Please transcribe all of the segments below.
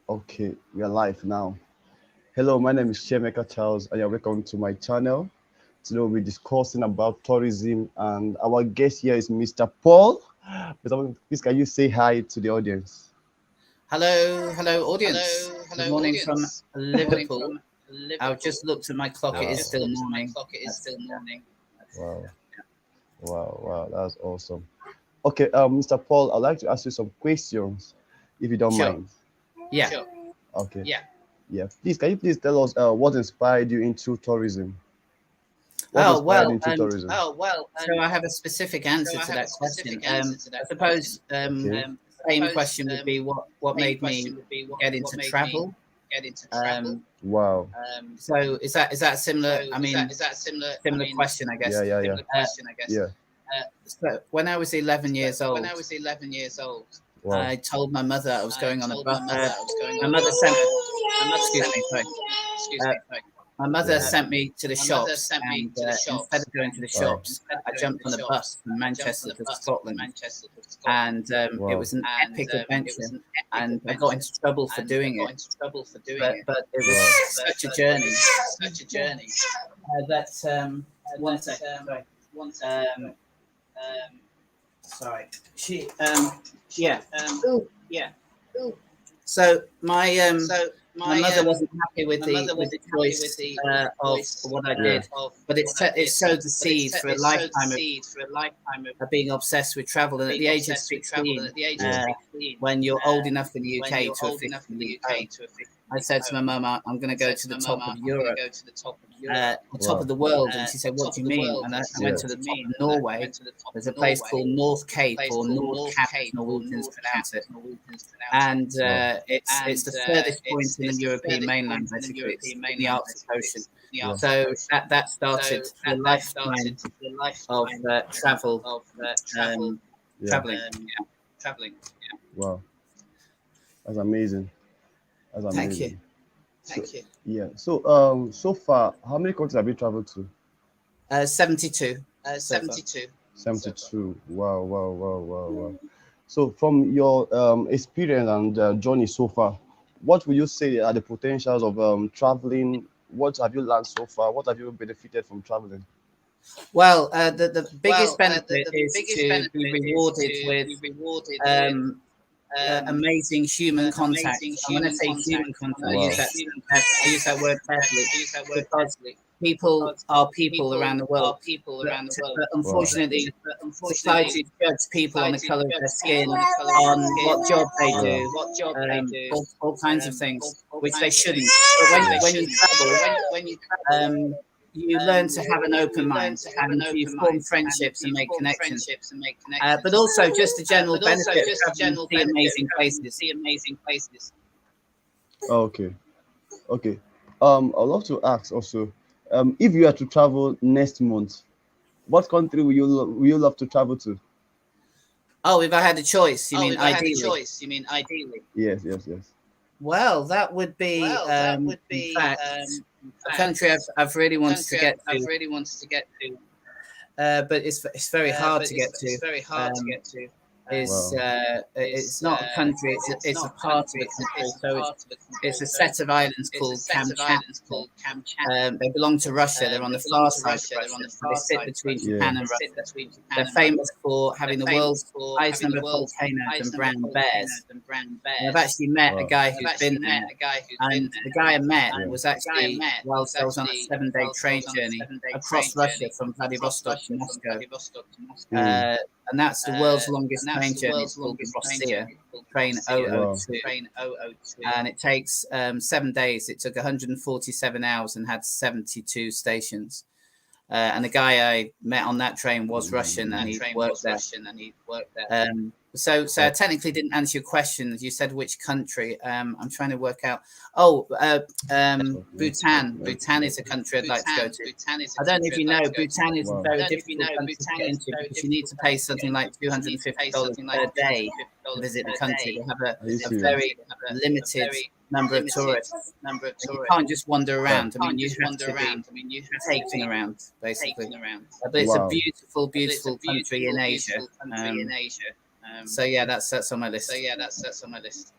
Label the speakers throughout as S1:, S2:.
S1: Okay, we are live now. Hello, my name is Chemeka Charles, and you're welcome to my channel. Today we'll be discussing about tourism, and our guest here is Mr. Paul. Please, can you say hi to the audience?
S2: Hello, audience.
S3: Hello,
S2: Good
S3: hello,
S2: morning from
S3: audience. Good morning
S2: Liverpool.
S3: from
S2: I've
S3: Liverpool.
S2: just looked at my clock. It
S3: I've
S2: is
S1: Wow,
S3: just
S2: still
S3: looked at my
S2: morning.
S3: clock. It is
S2: That's,
S3: still morning.
S1: wow, wow, that's awesome. Okay, Mr. Paul, I'd like to ask you some questions, if you don't
S2: sure.
S1: mind.
S2: Yeah.
S3: Sure.
S1: Okay,
S3: Yeah.
S1: yeah. Please, can you please tell us what inspired you into tourism? What
S2: Oh
S1: inspired
S2: well,
S1: you into tourism?
S3: Oh well,
S2: so I have a specific
S3: so
S2: answer
S3: I
S2: to
S3: have a
S2: that question.
S3: specific answer to
S2: I
S3: that question.
S2: suppose
S1: Okay,
S2: same
S3: Suppose
S2: question would be what
S3: same
S2: made
S3: question
S2: me
S3: would be
S2: get
S3: what
S2: into
S3: made me
S2: travel.
S3: get into travel.
S2: Um,
S1: wow.
S2: so is that similar?
S3: So
S2: I
S3: is
S2: mean,
S3: that similar? I
S2: similar
S3: mean,
S2: question, I
S1: Yeah,
S2: guess.
S1: yeah, yeah,
S3: similar
S2: Uh,
S3: question, I guess.
S1: yeah.
S2: so when I was 11 years
S3: When I
S2: old,
S3: was 11 years old,
S1: Wow.
S2: I told my mother I was
S3: I
S2: going on a
S3: told my
S2: bus.
S3: mother I was going
S2: My
S3: on a
S2: mother
S3: bus.
S2: sent.
S3: My mother
S2: Excuse
S3: sent.
S2: me. Sorry.
S3: Excuse
S2: Uh,
S3: me. Sorry.
S2: My mother
S1: Yeah.
S2: sent me to the
S3: My mother
S2: shops,
S3: sent me
S2: and
S3: to the
S2: instead
S3: shops,
S2: of going to the
S3: and
S1: Wow.
S2: shops,
S3: instead
S2: I
S3: of going to
S2: jumped
S3: the
S2: on a
S3: shops,
S2: bus from
S3: I jumped on
S2: Manchester
S3: a
S2: to
S3: bus from
S2: Scotland,
S3: Manchester to Scotland,
S2: and it
S1: Wow.
S2: was an
S3: and
S2: epic
S3: it was
S2: adventure.
S3: an epic
S2: And I got
S3: adventure,
S2: into trouble for
S3: and I
S2: doing
S3: got
S2: it,
S3: into trouble for doing
S2: but
S3: it.
S2: it was
S1: Wow.
S2: such a
S3: But it
S2: journey.
S3: was such a journey.
S2: That one
S3: That
S2: second, sorry.
S3: one second,
S2: Um,
S3: um,
S2: sorry. She
S3: she,
S2: yeah. Ooh.
S3: yeah.
S2: So my
S3: So
S2: my
S3: my
S2: mother wasn't happy with
S3: my
S2: the
S3: mother wasn't happy with
S2: choice
S3: the
S2: of
S3: choice
S2: what I
S1: Yeah.
S2: did,
S3: of
S2: but
S3: what I
S2: it
S3: did,
S2: sowed the
S3: but
S2: seed for a
S3: it sowed the
S2: lifetime
S3: seed for a lifetime of
S2: of being obsessed with travel. And at
S3: being
S2: the age of
S3: obsessed with travel. And
S2: 16,
S3: at the age of
S1: Yeah.
S3: 16,
S2: when you're old enough in the
S3: when
S2: UK
S3: you're
S2: to
S3: old enough in
S2: officially
S3: the
S2: leave
S3: UK
S2: home,
S3: to officially
S2: I
S3: leave
S2: said to my
S3: home,
S2: mum, I'm going to
S3: I
S2: go
S3: said
S2: to
S3: to
S2: the
S3: my
S2: top
S3: mum,
S2: of
S3: I'm going to
S2: Europe,
S3: go to the top of Europe,
S2: the top of
S1: Wow.
S2: the world. And she
S3: the
S2: said, what
S3: top
S2: do
S3: of
S2: you
S3: the
S2: mean?
S3: world.
S2: And
S3: And
S2: I
S3: she said,
S2: went
S1: Yeah.
S2: to
S3: what
S2: the
S3: do you
S2: top
S3: mean?
S2: of
S3: And I
S2: Norway.
S3: went to the top
S2: There's
S3: of
S2: a place
S3: Norway.
S2: called North
S3: There's a
S2: Cape,
S3: place
S2: or
S3: called
S2: Nord
S3: North
S2: Cap, as
S3: Cape, or
S2: Norwegians
S3: Nord
S2: pronounce
S3: Cap,
S2: it.
S3: as Norwegians pronounce it.
S2: And
S1: Wow.
S2: it's
S3: And
S2: the furthest point in the
S3: it's the
S2: European
S3: furthest
S2: mainland,
S3: point in the
S2: basically. It's
S3: European
S2: in the
S3: mainland,
S2: Arctic
S3: basically.
S2: Ocean.
S3: It's the
S1: Yeah.
S3: Arctic
S2: So
S3: Ocean.
S2: that
S3: So
S2: started the
S3: that started
S2: lifetime
S3: the
S2: of
S3: lifetime
S2: travel,
S3: of travel,
S2: um,
S1: Yeah.
S2: traveling. Yeah.
S3: traveling. Yeah.
S1: Wow. That's amazing. That's
S2: Thank you.
S1: amazing. So
S3: Thank you.
S1: yeah. So so far, how many countries have you traveled to?
S2: 72 so far.
S3: 72. So far.
S1: 72. Wow, wow, wow, wow, wow. So from your experience and journey so far, what would you say are the potentials of traveling? What have you learned so far? What have you benefited from traveling?
S2: Well, the biggest
S3: Well,
S2: benefit
S3: the
S2: is
S3: biggest
S2: to be
S3: benefit is
S2: rewarded
S3: to
S2: with
S3: be rewarded with
S2: um, amazing human contact.
S3: amazing
S2: And when I
S3: human
S2: say human
S3: contact.
S2: contact,
S3: And when I
S1: Wow.
S3: say human
S2: I
S3: contact,
S2: use that word carefully,
S3: I use that word
S2: because
S3: carefully,
S2: people
S3: because
S2: are people around
S3: people
S2: the world.
S3: are people
S2: But,
S3: around the world.
S2: but
S1: Wow.
S2: unfortunately,
S3: But unfortunately,
S2: society judge people on the
S3: society
S2: color of their
S3: judge
S2: skin,
S3: people on the colour of
S2: on
S3: their skin,
S2: what job they
S3: on
S1: Yeah.
S2: do,
S3: what job they do,
S2: all kinds of things,
S3: all
S2: which they
S3: kinds of
S2: shouldn't.
S3: things,
S2: But
S3: which they
S2: when you
S3: shouldn't.
S2: travel,
S3: But when you travel,
S2: you learn to have an open
S3: you learn
S2: mind,
S3: to have an
S2: and you
S3: open
S2: form
S3: mind, and
S2: friendships and
S3: you
S2: make
S3: form
S2: connections.
S3: friendships and make
S2: But
S3: connections.
S2: also just the general
S3: But also
S2: benefit of
S3: just the
S2: traveling to
S3: general
S2: see
S3: benefit of
S2: amazing
S3: traveling to
S2: places.
S3: see amazing places.
S1: Oh, okay. Okay. I'd love to ask also, if you are to travel next month, what country will you love to travel to?
S2: Oh, if I had a choice, you
S3: Oh,
S2: mean
S3: if I had a
S2: ideally?
S3: choice, you mean ideally?
S1: Yes, yes, yes.
S2: Well, that would be,
S3: Well, that would
S2: in
S3: be,
S2: fact,
S3: in
S2: a country
S3: fact,
S2: I've really
S3: a
S2: wanted to
S3: country
S2: get
S3: I've
S2: to,
S3: really wanted to get to,
S2: but it's very hard
S3: but
S2: to get
S3: it's
S2: to.
S3: very hard to
S2: Um,
S3: get to.
S2: is
S1: Wow.
S2: it's not a country;
S3: It's
S2: it's a
S3: not a
S2: part of
S3: country.
S2: a country.
S3: It's a
S2: So
S3: part of a
S2: it's
S3: country.
S2: a
S3: So
S2: set of islands
S3: it's a
S2: called
S3: set of islands
S2: Kamchatka.
S3: called Kamchatka.
S2: They belong to Russia. They're on
S3: They
S2: the
S3: belong
S2: far
S3: to
S2: side of
S3: Russia. They're on
S2: Russia.
S3: the
S2: So they
S3: far
S2: sit
S3: side of
S2: between
S3: Russia.
S1: Yeah.
S2: Japan and
S3: They sit
S2: Russia.
S3: between
S2: They're
S3: Japan and
S2: famous
S3: Russia.
S2: for
S3: They're
S2: having the
S3: famous
S2: world's
S3: for
S2: highest
S3: having the
S2: number of
S3: world's
S2: volcanoes
S3: highest
S2: and
S3: number of
S2: brown
S3: volcanoes
S2: bears.
S3: and brown
S2: And I've
S3: bears.
S2: actually met a
S1: Wow.
S2: guy
S3: I've
S2: who's been
S3: actually met
S2: there,
S3: a guy who's been
S2: and the
S3: there,
S2: guy I met
S1: Yeah.
S3: and
S2: was
S3: the guy I
S2: actually
S3: met was
S2: whilst I was on a
S3: actually
S2: 7-day
S3: whilst I
S2: train
S3: was on a
S2: journey
S3: 7-day train
S2: across Russia
S3: journey
S2: from
S3: across
S2: Vladivostok to
S3: Russia from
S2: Moscow.
S3: Vladivostok to Moscow.
S1: Mm.
S2: And that's the world's
S3: And
S2: longest
S3: that's
S2: train
S3: the
S2: journey. It's
S3: world's
S2: called the
S3: longest train
S2: Rossiya,
S3: journey called the
S2: train
S3: Rossiya,
S1: Wow.
S2: 002.
S3: train 002.
S2: And it takes 7 days. It took 147 hours and had 72 stations. And the guy I met on that train was Russian, and
S3: That
S2: he
S3: train
S2: worked
S3: was
S2: there.
S3: Russian, and he worked there.
S2: So I technically didn't answer your question. You said which country. I'm trying to work out. Oh, Bhutan. Bhutan is a country I'd like to go to.
S3: Bhutan is
S2: I don't know if you know, Bhutan is a
S1: Wow.
S2: very
S3: I don't know if you
S2: difficult
S3: know,
S2: country to
S3: Bhutan
S2: get
S3: is
S2: into
S3: very
S2: because you need to
S3: difficult
S2: pay
S3: country to
S2: something
S3: get
S2: like
S3: into because you need to pay
S2: $250
S3: something
S2: per
S3: like
S2: day
S3: $250
S2: to visit the
S3: per
S2: country.
S3: day
S2: They have
S1: Are you
S2: a
S1: serious?
S2: very
S3: a
S2: limited
S3: very
S2: number of
S3: limited
S2: tourists.
S3: number of
S2: And you
S3: tourists.
S2: can't just wander around. I
S3: You
S2: mean,
S3: can't
S2: you
S3: just
S2: have
S3: wander
S2: to be
S3: around. I mean, you have to
S2: taken
S3: be
S2: around, basically.
S3: taken around.
S2: But it's a
S1: Wow.
S2: beautiful,
S3: But it's a
S2: beautiful country in
S3: beautiful,
S2: Asia.
S3: beautiful country in Asia.
S2: So yeah, that's on my list.
S3: So yeah, that's on my list.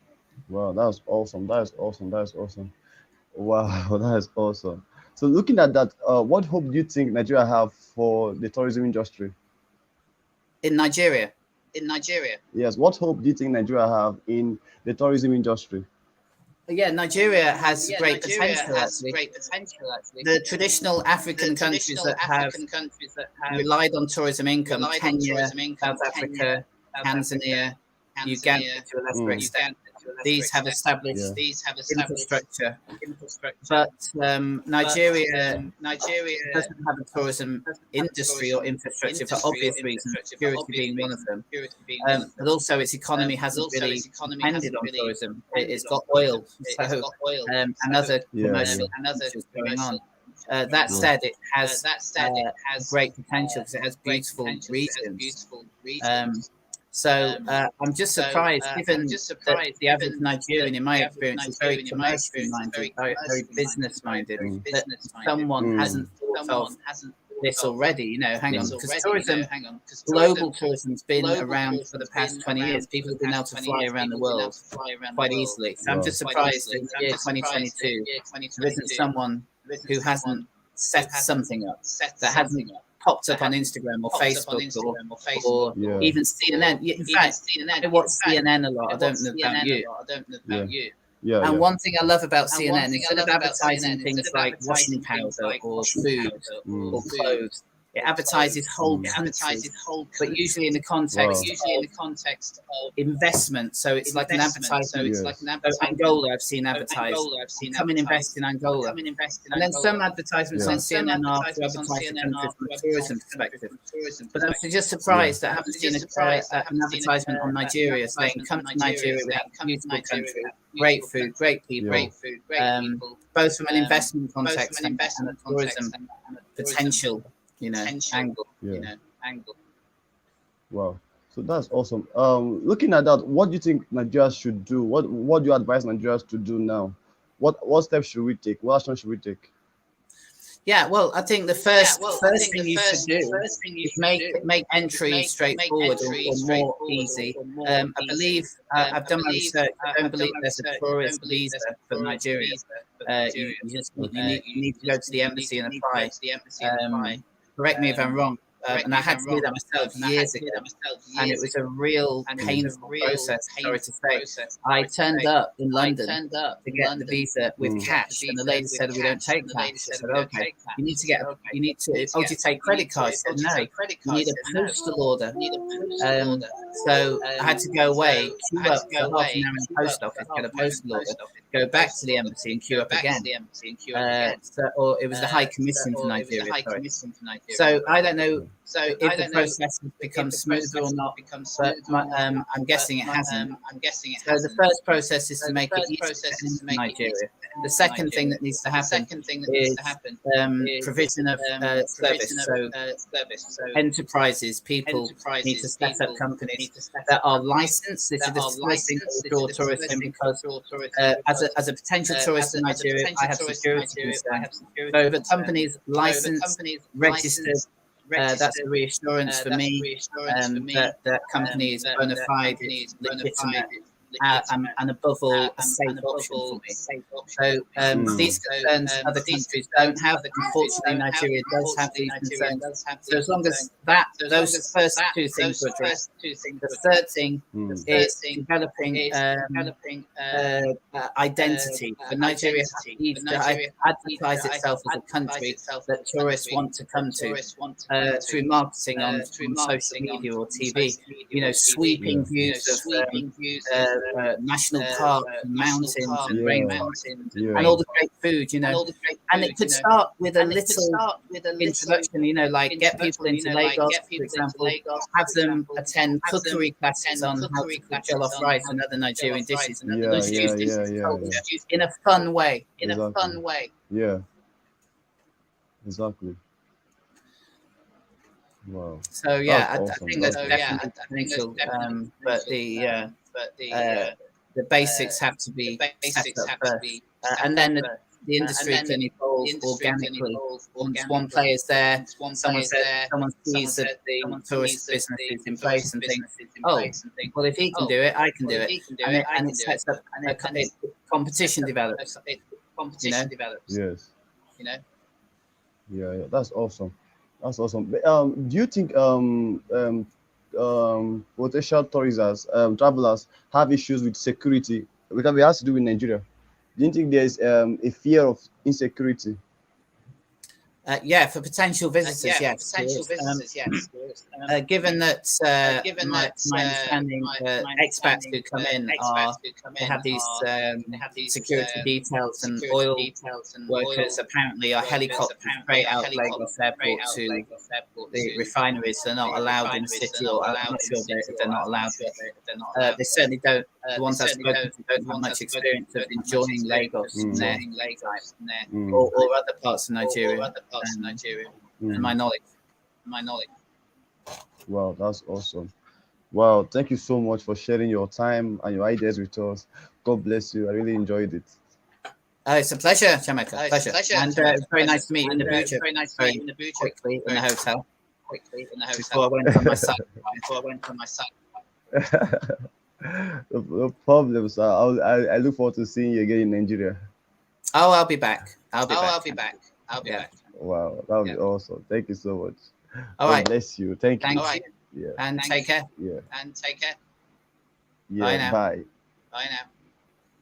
S1: Wow, that's awesome. That is awesome. That is awesome. Wow, that is awesome. So looking at that, what hope do you think Nigeria have for the tourism industry?
S2: In Nigeria.
S3: In Nigeria.
S1: Yes, what hope do you think Nigeria have in the tourism industry?
S2: Yeah, Nigeria has
S3: Yeah,
S2: great
S3: Nigeria
S2: potential
S3: has
S2: actually.
S3: great potential actually.
S2: The traditional African
S3: The
S2: countries
S3: traditional
S2: that have
S3: African countries that have
S2: relied on tourism income,
S3: relied on
S2: Kenya,
S3: tourism income,
S2: South Africa, Tanzania, Uganda
S3: Tanzania,
S2: to a lesser
S1: Mm.
S2: extent,
S3: Uganda to a lesser
S2: these have
S3: extent.
S2: established
S1: Yeah.
S3: These have established
S2: infrastructure.
S3: infrastructure.
S2: But Nigeria
S3: Nigeria
S2: doesn't have a tourism industry or infrastructure for obvious reasons, security being one of them. But also its economy hasn't really depended on tourism. It's got oil, so and other
S1: Yeah,
S2: commercial
S3: and other
S2: ventures going on.
S3: commercial
S2: That
S1: Yeah.
S2: said, it has
S3: it has
S2: great potential because it has
S3: great
S2: beautiful
S3: potential,
S2: regions.
S3: beautiful
S2: Um,
S3: regions.
S2: So I'm just surprised, given
S3: I'm just
S2: that
S3: surprised,
S2: the average
S3: given
S2: Nigerian, in my
S3: the average
S2: experience, is very
S3: Nigerian, in my
S2: commercially
S3: experience, is
S2: minded,
S3: very
S2: very business minded,
S1: Mm.
S2: that someone
S1: Mm.
S2: hasn't thought of
S3: someone hasn't
S2: this already. You know, hang on,
S3: this
S2: because
S3: already.
S2: tourism,
S3: Hang on, because
S2: global tourism's been
S3: global
S2: around for the
S3: tourism's
S2: past
S3: been
S2: 20 years.
S3: around
S2: People
S3: for
S2: have
S3: the
S2: been able
S3: past
S2: to
S3: 20
S2: fly
S3: years.
S2: around the
S3: People have been able
S2: world
S3: to fly around
S2: quite
S3: the world
S2: easily. So
S1: Wow.
S2: I'm just
S3: quite
S2: surprised
S3: easily.
S2: that in
S3: So
S2: the year
S3: I'm just surprised that
S2: 2022,
S3: in the year
S2: there isn't
S3: 2022,
S2: someone who hasn't set something up,
S3: set
S2: that hasn't
S3: something up,
S2: popped up on Instagram or
S3: popped up on
S2: Facebook
S3: Instagram or
S2: or
S3: Facebook,
S1: Yeah.
S2: even CNN. In fact,
S3: CNN.
S2: I watch CNN a lot. I don't know about you.
S3: I don't know
S1: Yeah.
S3: about you.
S1: Yeah,
S2: And
S1: yeah.
S2: one thing I love about
S3: And one
S2: CNN,
S3: thing I
S2: instead of
S3: love about
S2: advertising
S3: CNN,
S2: things
S3: instead of
S2: like washing
S3: advertising things
S2: powder
S3: like
S2: or
S3: washing
S2: food
S3: powder
S1: Mm.
S2: or
S3: food
S2: clothes, it
S3: or
S2: advertises
S3: clothes,
S2: whole
S1: Mm.
S3: it
S2: countries,
S3: advertises whole
S2: but
S3: countries,
S2: usually in the
S1: Wow.
S2: context
S3: usually in
S2: of
S3: the context of
S2: investment. So it's like an
S3: investment. So
S2: advertisement.
S3: it's
S1: Yes.
S3: like an
S2: So
S3: advertisement.
S2: Angola, I've seen
S3: So
S2: advertised.
S3: Angola, I've seen
S2: Come and invest in Angola.
S3: Come and invest in
S2: And then some
S3: Angola.
S2: advertisements
S1: Yeah.
S2: on
S3: Some
S2: CNN are to
S3: advertisements on
S2: advertise the
S3: CNN
S2: country
S3: are
S2: from
S3: to
S2: a tourism
S3: advertise the country
S2: perspective.
S3: from a tourism
S2: But I'm
S3: perspective.
S2: just surprised that I
S3: I'm
S2: haven't
S3: just
S2: seen
S3: surprised that I
S2: an
S3: haven't seen
S2: advertisement on
S3: an
S2: Nigeria saying,
S3: advertisement
S2: come
S3: on
S2: to Nigeria, we
S3: Nigeria
S2: have a
S3: saying,
S2: beautiful
S3: come to Nigeria,
S2: country,
S3: we have a
S2: great
S3: beautiful
S2: food,
S3: country,
S2: great people,
S1: Yeah.
S3: great food, great people,
S2: both from an investment
S3: both
S2: context
S3: from an
S2: and a
S3: investment
S2: tourism
S3: context and a tourism
S2: potential, angle.
S1: Yeah.
S3: angle.
S1: Wow. So that's awesome. Looking at that, what do you think Nigeria should do? What do you advise Nigerians to do now? What steps should we take? What action should we take?
S2: Yeah, well, I think the first thing you should do is make entry straightforward or more easy. I believe I've done my research. I don't believe there's a tourist visa for Nigeria. You need to go to the embassy and apply. Correct me if I'm wrong. And I had to do that myself years ago, and it was a real painful process. Sorry to say, I turned up in London to get the visa with cash, and the lady said, "We don't take cash." I said, "Okay, you need to get. You need to. Oh, do you take credit cards?" I said, "No, you need a postal order." So I had to go away, queue up for half an hour in the post office, get a postal order, go back to the embassy and queue up again. Or it was the High Commission for Nigeria. Sorry. So I don't know if the process has become smoother or not, but I'm guessing it hasn't. So the first process is to make it easy to enter Nigeria. The second thing that needs to happen is provision of service. So enterprises, people need to set up companies that are licensed. This is the first thing that will draw tourists in, because as a potential tourist in Nigeria, I have security concerns. So if a company's licensed, registered, that's a reassurance for me that company is bona fide, it's legitimate, and above all, a safe option for me. So these concerns other countries don't have. Unfortunately, Nigeria does have these concerns. So as long as those first two things are addressed, the third thing is developing identity. But Nigeria needs to advertise itself as a country that tourists want to come to through marketing on social media or TV. Sweeping views of national parks and mountains and rainforests and all the great food, and it could start with a little introduction, like get people into Lagos, for example, have them attend cookery classes on how to cook jollof rice and other Nigerian dishes, and introduce this in a fun way.
S1: Yeah, exactly. Wow.
S2: So yeah,
S1: That's
S2: I
S1: awesome.
S2: think there's
S1: That's
S2: definitely potential, but the basics have to be set up first. And then the industry can evolve organically. Once one player's there, someone sees that the tourist business is in place and thinks, oh, well, if he can do it, I can do it. And it sets up competition develops.
S1: Yes.
S3: You know?
S1: Yeah, that's awesome. That's awesome. But, do you think potential tourists, travelers have issues with security? Because it has to do with Nigeria. Do you think there's a fear of insecurity?
S2: Yeah, for potential visitors, yes. Given that my understanding, expats who come in they have these security details, and oil workers apparently are helicoptered straight out of Lagos Airport to the refineries. They're not allowed in the city, or I'm not sure if they're not allowed. They certainly don't. The ones I've spoken to don't have much experience of enjoying Lagos in their or other parts of Nigeria. In my knowledge.
S1: Wow, that's awesome. Wow, thank you so much for sharing your time and your ideas with us. God bless you. I really enjoyed it.
S2: It's a pleasure, Chameka. Pleasure. And it's very nice to meet you in the future. Very quickly in the hotel. Before I went on my site.
S1: No problem, sir. I look forward to seeing you again in Nigeria.
S2: Oh, I'll be back. I'll be back.
S1: Wow, that would be awesome. Thank you so much.
S2: All
S1: God
S2: right.
S1: bless you. Thank you.
S2: Thank you.
S1: Yeah.
S2: And take care.
S1: Yeah.
S3: And take care.
S1: Yeah.
S2: Bye now.
S1: Bye.
S3: Bye now.